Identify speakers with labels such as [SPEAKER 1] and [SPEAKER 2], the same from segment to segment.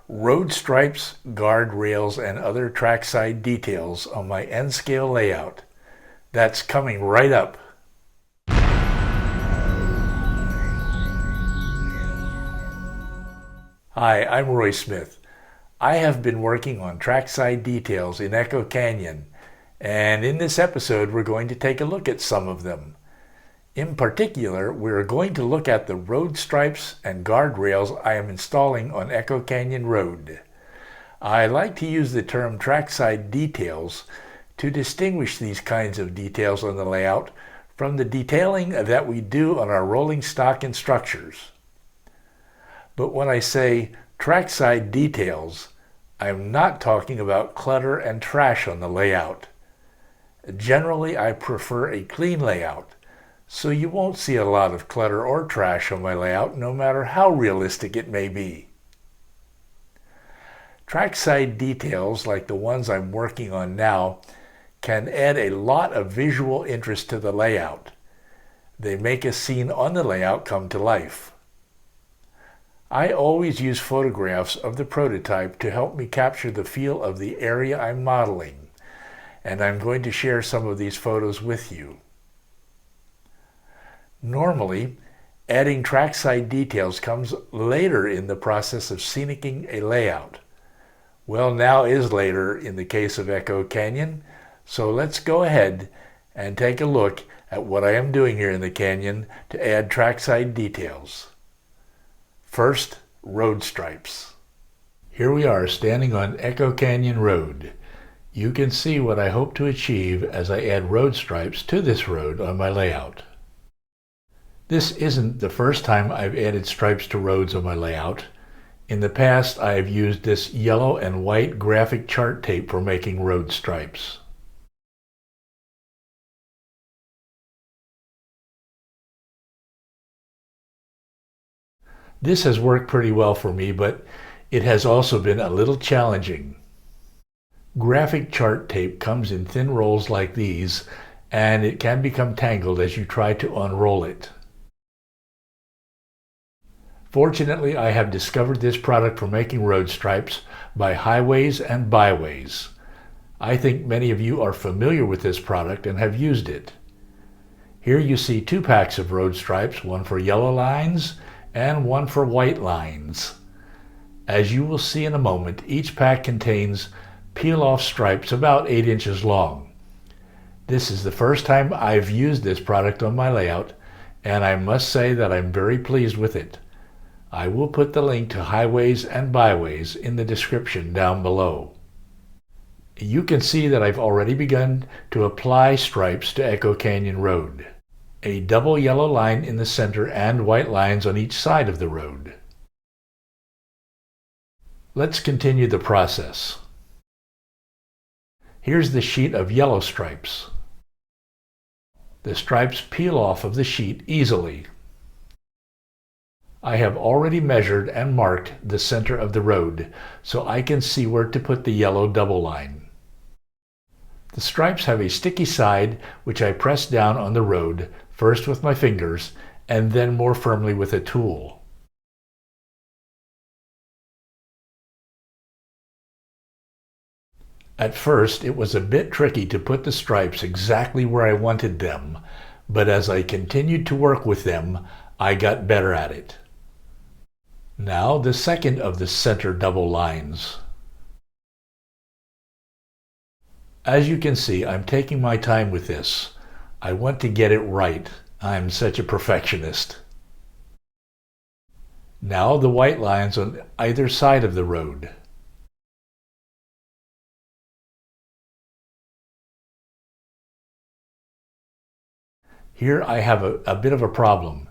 [SPEAKER 1] road stripes, guardrails, and other trackside details on my N-scale layout. That's coming right up. Hi, I'm Roy Smith. I have been working on trackside details in Echo Canyon, and in this episode we're going to take a look at some of them. In particular, we're going to look at the road stripes and guardrails I am installing on Echo Canyon Road. I like to use the term trackside details to distinguish these kinds of details on the layout from the detailing that we do on our rolling stock and structures. But when I say trackside details, I'm not talking about clutter and trash on the layout. Generally, I prefer a clean layout, so you won't see a lot of clutter or trash on my layout, no matter how realistic it may be. Trackside details, like the ones I'm working on now, can add a lot of visual interest to the layout. They make a scene on the layout come to life. I always use photographs of the prototype to help me capture the feel of the area I'm modeling, and I'm going to share some of these photos with you. Normally, adding trackside details comes later in the process of scenicking a layout. Well, now is later in the case of Echo Canyon, so let's go ahead and take a look at what I am doing here in the canyon to add trackside details. First, road stripes. Here we are standing on Echo Canyon Road. You can see what I hope to achieve as I add road stripes to this road on my layout. This isn't the first time I've added stripes to roads on my layout. In the past, I have used this yellow and white graphic chart tape for making road stripes. This has worked pretty well for me, but it has also been a little challenging. Graphic chart tape comes in thin rolls like these, and it can become tangled as you try to unroll it. Fortunately, I have discovered this product for making road stripes by Highways and Byways. I think many of you are familiar with this product and have used it. Here you see 2 packs of road stripes, one for yellow lines and one for white lines. As you will see in a moment, each pack contains peel-off stripes about 8 inches long. This is the first time I've used this product on my layout, and I must say that I'm very pleased with it. I will put the link to Highways and Byways in the description down below. You can see that I've already begun to apply stripes to Echo Canyon Road. A double yellow line in the center and white lines on each side of the road. Let's continue the process. Here's the sheet of yellow stripes. The stripes peel off of the sheet easily. I have already measured and marked the center of the road, so I can see where to put the yellow double line. The stripes have a sticky side which I press down on the road, first with my fingers, and then more firmly with a tool. At first, it was a bit tricky to put the stripes exactly where I wanted them, but as I continued to work with them, I got better at it. Now the second of the center double lines. As you can see, I'm taking my time with this. I want to get it right. I'm such a perfectionist. Now the white lines on either side of the road. Here I have a bit of a problem.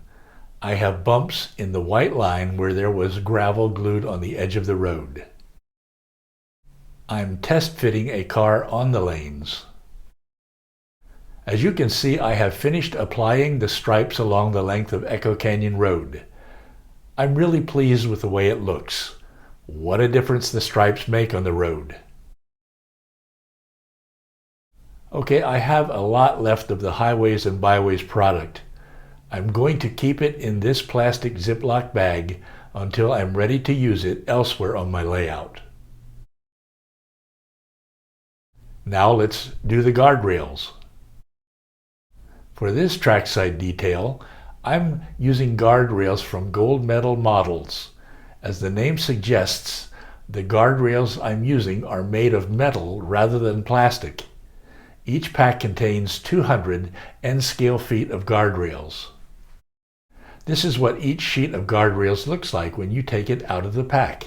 [SPEAKER 1] I have bumps in the white line where there was gravel glued on the edge of the road. I'm test fitting a car on the lanes. As you can see, I have finished applying the stripes along the length of Echo Canyon Road. I'm really pleased with the way it looks. What a difference the stripes make on the road. Okay, I have a lot left of the Highways and Byways product. I'm going to keep it in this plastic Ziploc bag, until I'm ready to use it elsewhere on my layout. Now let's do the guardrails. For this trackside detail, I'm using guardrails from Gold Medal Models. As the name suggests, the guardrails I'm using are made of metal rather than plastic. Each pack contains 200 N-scale feet of guardrails. This is what each sheet of guardrails looks like when you take it out of the pack.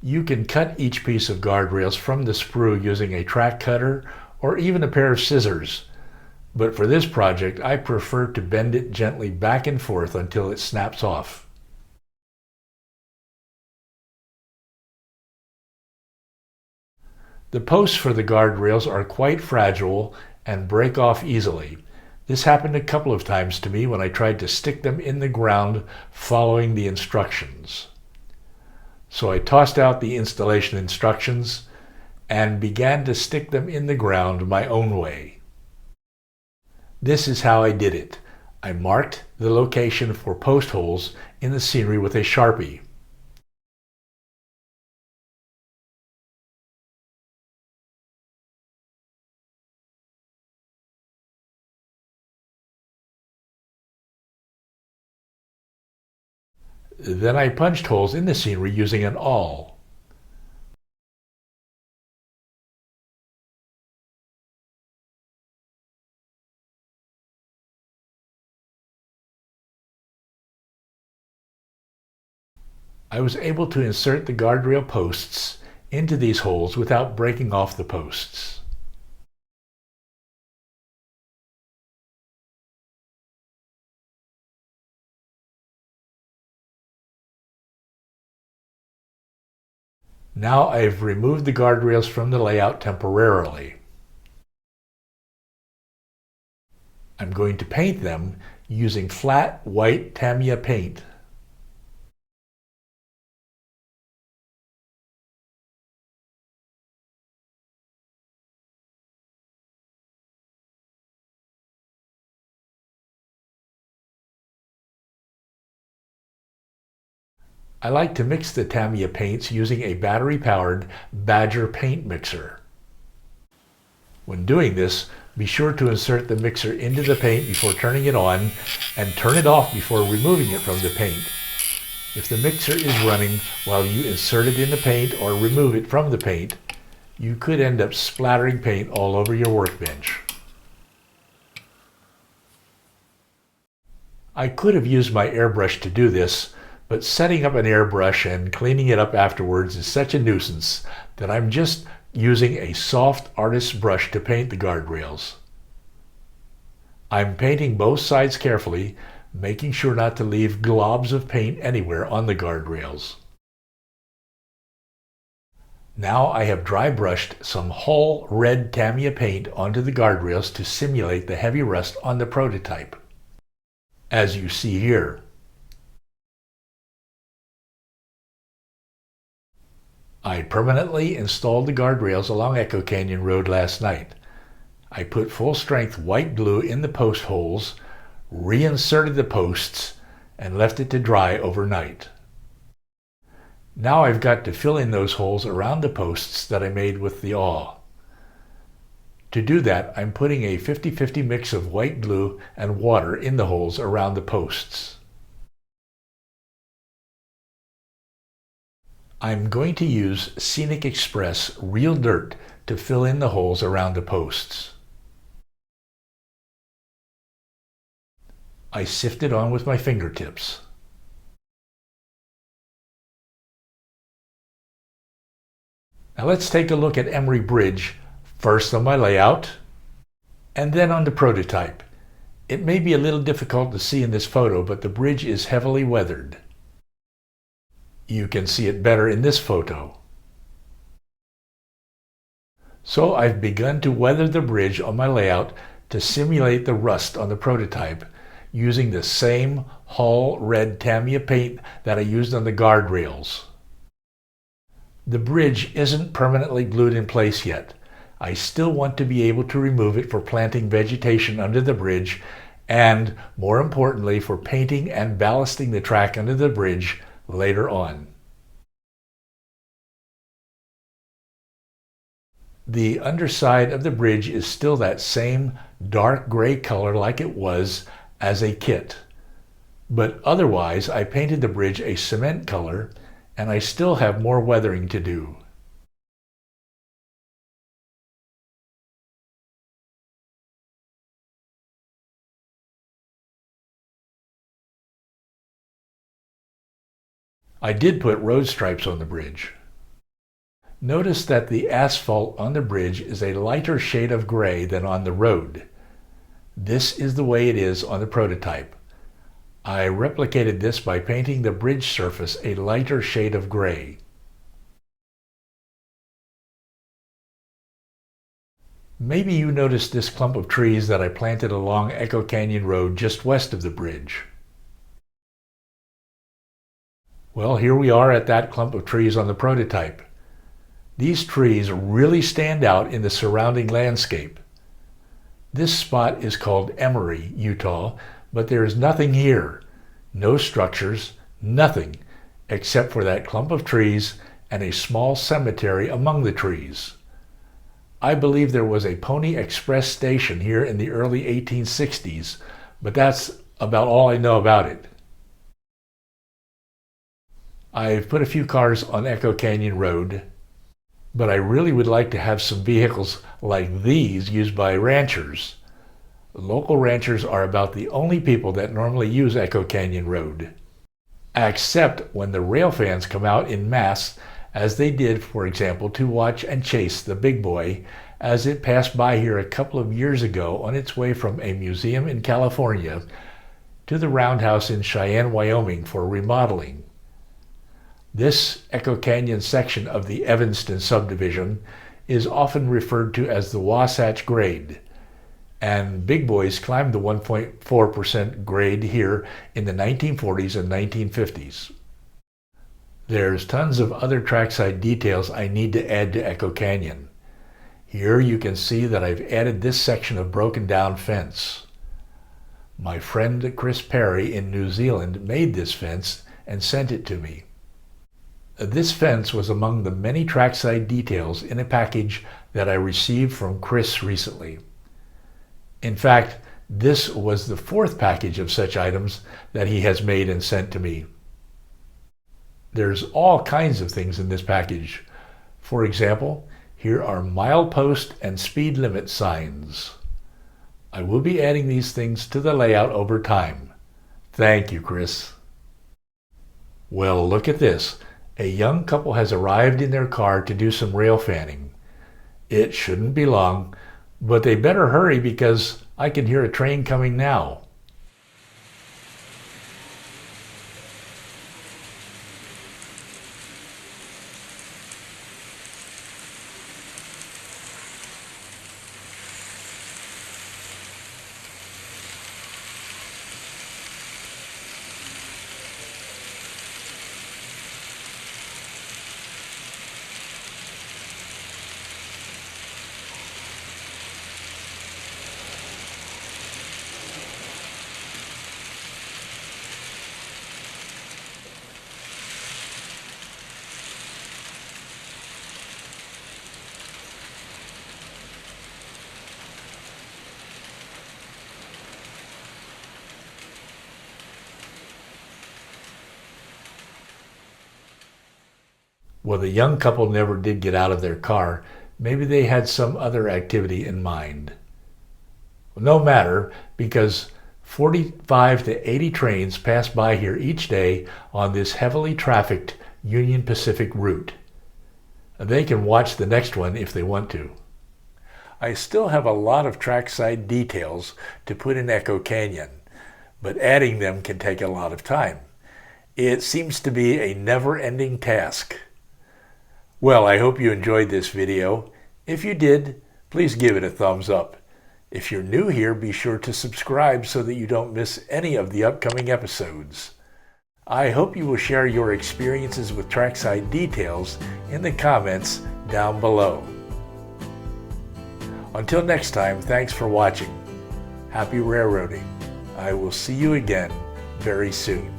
[SPEAKER 1] You can cut each piece of guardrails from the sprue using a track cutter or even a pair of scissors, but for this project I prefer to bend it gently back and forth until it snaps off. The posts for the guardrails are quite fragile and break off easily. This happened a couple of times to me when I tried to stick them in the ground following the instructions. So I tossed out the installation instructions and began to stick them in the ground my own way. This is how I did it. I marked the location for post holes in the scenery with a Sharpie. Then I punched holes in the scenery using an awl. I was able to insert the guardrail posts into these holes without breaking off the posts. Now I've removed the guardrails from the layout temporarily. I'm going to paint them using flat white Tamiya paint. I like to mix the Tamiya paints using a battery-powered Badger paint mixer. When doing this, be sure to insert the mixer into the paint before turning it on and turn it off before removing it from the paint. If the mixer is running while you insert it in the paint or remove it from the paint, you could end up splattering paint all over your workbench. I could have used my airbrush to do this, but setting up an airbrush and cleaning it up afterwards is such a nuisance that I'm just using a soft artist's brush to paint the guardrails. I'm painting both sides carefully, making sure not to leave globs of paint anywhere on the guardrails. Now I have dry brushed some Hull red Tamiya paint onto the guardrails to simulate the heavy rust on the prototype, as you see here. I permanently installed the guardrails along Echo Canyon Road last night. I put full-strength white glue in the post holes, reinserted the posts, and left it to dry overnight. Now I've got to fill in those holes around the posts that I made with the awl. To do that, I'm putting a 50-50 mix of white glue and water in the holes around the posts. I'm going to use Scenic Express Real Dirt to fill in the holes around the posts. I sift it on with my fingertips. Now let's take a look at Emory Bridge, first on my layout, and then on the prototype. It may be a little difficult to see in this photo, but the bridge is heavily weathered. You can see it better in this photo. So I've begun to weather the bridge on my layout to simulate the rust on the prototype using the same Hull red Tamiya paint that I used on the guardrails. The bridge isn't permanently glued in place yet. I still want to be able to remove it for planting vegetation under the bridge and, more importantly, for painting and ballasting the track under the bridge later on. The underside of the bridge is still that same dark gray color like it was as a kit. But otherwise, I painted the bridge a cement color, and I still have more weathering to do. I did put road stripes on the bridge. Notice that the asphalt on the bridge is a lighter shade of gray than on the road. This is the way it is on the prototype. I replicated this by painting the bridge surface a lighter shade of gray. Maybe you noticed this clump of trees that I planted along Echo Canyon Road just west of the bridge. Well, here we are at that clump of trees on the prototype. These trees really stand out in the surrounding landscape. This spot is called Emory, Utah, but there is nothing here. No structures, nothing, except for that clump of trees and a small cemetery among the trees. I believe there was a Pony Express station here in the early 1860s, but that's about all I know about it. I've put a few cars on Echo Canyon Road, but I really would like to have some vehicles like these used by ranchers. Local ranchers are about the only people that normally use Echo Canyon Road, except when the rail fans come out in mass, as they did, for example, to watch and chase the big boy as it passed by here a couple of years ago on its way from a museum in California to the roundhouse in Cheyenne, Wyoming for remodeling. This Echo Canyon section of the Evanston subdivision is often referred to as the Wasatch Grade, and big boys climbed the 1.4% grade here in the 1940s and 1950s. There's tons of other trackside details I need to add to Echo Canyon. Here you can see that I've added this section of broken down fence. My friend Chris Perry in New Zealand made this fence and sent it to me. This fence was among the many trackside details in a package that I received from Chris recently. In fact, this was the fourth package of such items that he has made and sent to me. There's all kinds of things in this package. For example, here are milepost and speed limit signs. I will be adding these things to the layout over time. Thank you, Chris. Well, look at this. A young couple has arrived in their car to do some rail fanning. It shouldn't be long, but they better hurry because I can hear a train coming now. Well, the young couple never did get out of their car. Maybe they had some other activity in mind. No matter, because 45 to 80 trains pass by here each day on this heavily trafficked Union Pacific route. They can watch the next one if they want to. I still have a lot of trackside details to put in Echo Canyon, but adding them can take a lot of time. It seems to be a never-ending task. Well, I hope you enjoyed this video. If you did, please give it a thumbs up. If you're new here, be sure to subscribe so that you don't miss any of the upcoming episodes. I hope you will share your experiences with trackside details in the comments down below. Until next time, thanks for watching. Happy railroading. I will see you again very soon.